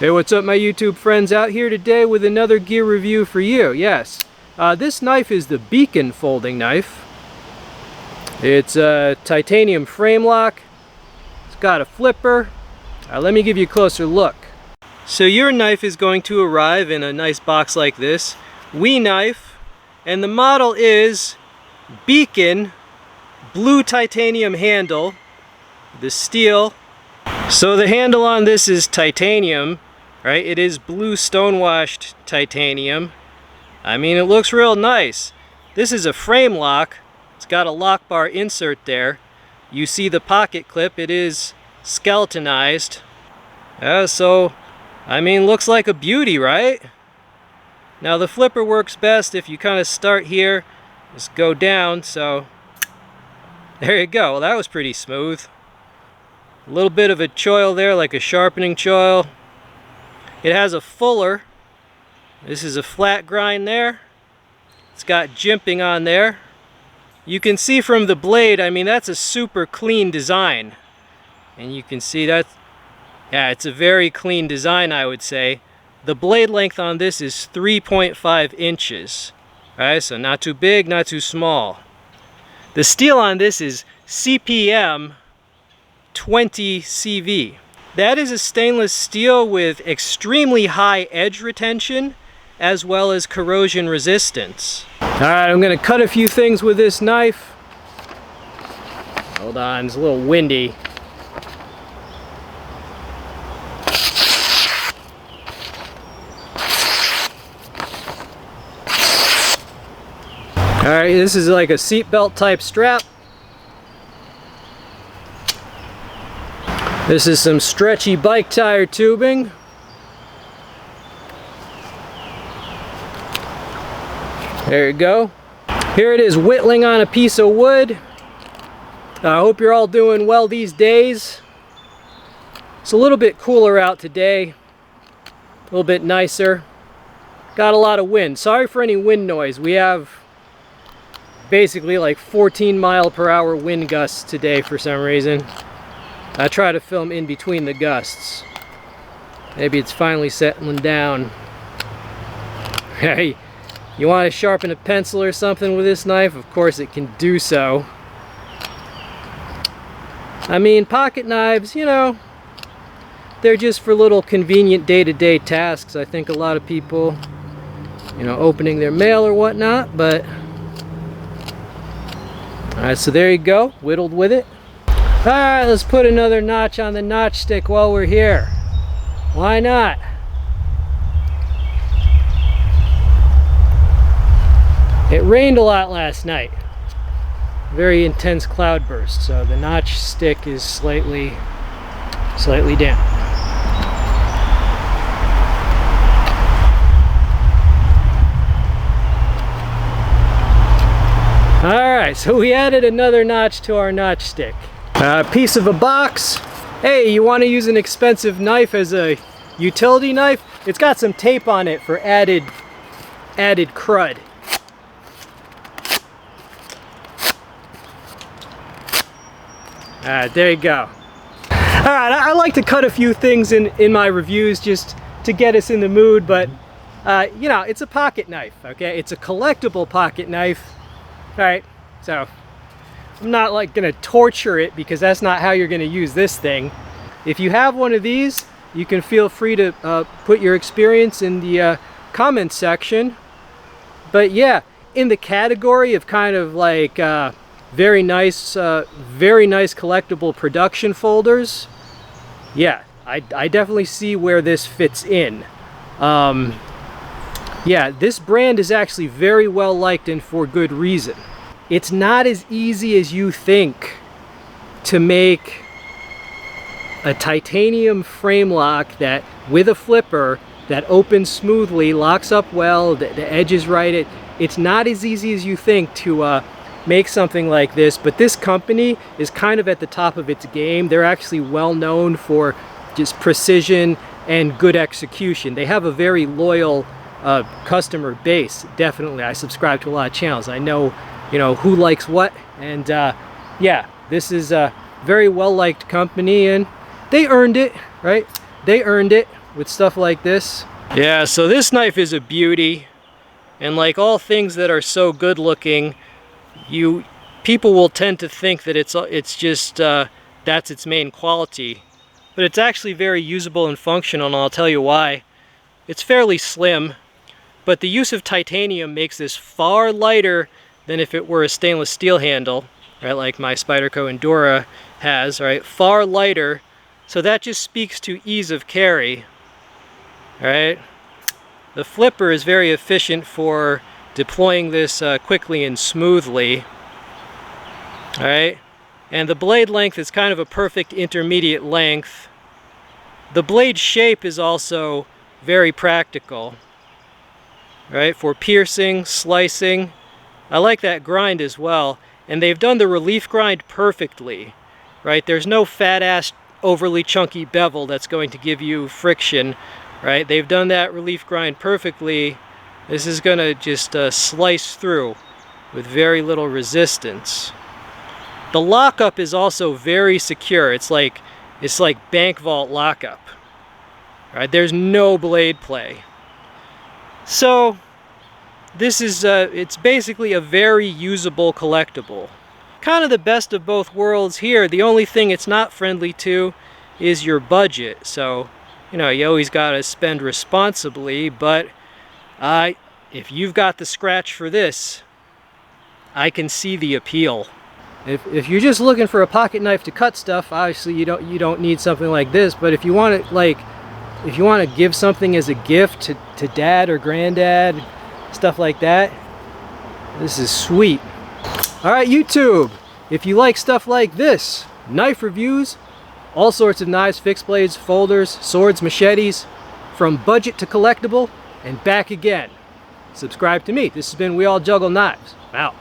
Hey, what's up my YouTube friends? Out here today with another gear review for you. Yes, this knife is the Beacon folding knife. It's a titanium frame lock. It's got a flipper. Let me give you a closer look. So your knife is going to arrive in a nice box like this. WE knife, and the model is Beacon blue titanium handle. The steel. So the handle on this is titanium. Right, it is blue stonewashed titanium. I mean, it looks real nice. This is a frame lock. It's got a lock bar insert there. You see the pocket clip, it is skeletonized. So, I mean, looks like a beauty, right? Now the flipper works best if you kind of start here, just go down, so there you go. Well, that was pretty smooth. A little bit of a choil there, like a sharpening choil. It has a fuller. This is a flat grind there. It's got jimping on there. You can see from the blade, I mean, that's a super clean design. And you can see that, yeah, it's a very clean design, I would say. The blade length on this is 3.5 inches. Alright, so not too big, not too small. The steel on this is CPM 20 CV. That is a stainless steel with extremely high edge retention as well as corrosion resistance. Alright, I'm going to cut a few things with this knife. Hold on, it's a little windy. Alright, this is like a seatbelt type strap. This is some stretchy bike tire tubing. There you go. Here it is whittling on a piece of wood. I hope you're all doing well these days. It's a little bit cooler out today. A little bit nicer. Got a lot of wind. Sorry for any wind noise. We have basically like 14-mile-per-hour wind gusts today for some reason. I try to film in between the gusts. Maybe it's finally settling down. Hey, you want to sharpen a pencil or something with this knife? Of course it can do so. I mean, pocket knives, you know, they're just for little convenient day-to-day tasks. I think a lot of people, you know, opening their mail or whatnot, but... Alright, so there you go, whittled with it. Alright, let's put another notch on the notch stick while we're here. Why not? It rained a lot last night. Very intense cloudburst, so the notch stick is slightly down. Alright, so we added another notch to our notch stick. Piece of a box. Hey, you want to use an expensive knife as a utility knife? It's got some tape on it for added crud. There you go. Alright, I like to cut a few things in my reviews just to get us in the mood, but you know, it's a pocket knife, okay? It's a collectible pocket knife. Alright, so I'm not like gonna torture it because that's not how you're gonna use this thing. If you have one of these, you can feel free to put your experience in the comments section. But yeah, in the category of kind of like very nice collectible production folders, yeah, I definitely see where this fits in. Yeah, this brand is actually very well liked and for good reason. It's not as easy as you think to make a titanium frame lock that with a flipper that opens smoothly, locks up well, the edge is right. It's not as easy as you think to make something like this, but this company is kind of at the top of its game. They're actually well known for just precision and good execution. They have a very loyal customer base, definitely. I subscribe to a lot of channels. I know, you know, who likes what, and yeah, this is a very well-liked company, and they earned it, right? They earned it. with stuff like this. Yeah, so this knife is a beauty, and like all things that are so good looking, people will tend to think that it's just that's its main quality, but it's actually very usable and functional, and I'll tell you why. It's fairly slim, but the use of titanium makes this far lighter than if it were a stainless steel handle, right, like my Spyderco Endura has, right, far lighter, so that just speaks to ease of carry, right? The flipper is very efficient for deploying this quickly and smoothly, alright? And the blade length is kind of a perfect intermediate length. The blade shape is also very practical, right? For piercing, slicing. I like that grind as well. And they've done the relief grind perfectly, right? There's no fat-ass, overly chunky bevel that's going to give you friction, right? They've done that relief grind perfectly. This is going to just slice through with very little resistance. The lockup is also very secure. It's like bank vault lockup, right? There's no blade play. So this is it's basically a very usable collectible. Kind of the best of both worlds here. The only thing it's not friendly to is your budget. So, you know, you always got to spend responsibly, but if you've got the scratch for this, I can see the appeal. If you're just looking for a pocket knife to cut stuff, obviously you don't need something like this. But if you want to give something as a gift to dad or granddad, stuff like that, this is sweet. All right, YouTube, if you like stuff like this, knife reviews, all sorts of knives, fixed blades, folders, swords, machetes, from budget to collectible and back again, subscribe to me. This has been We All Juggle Knives. I'm out.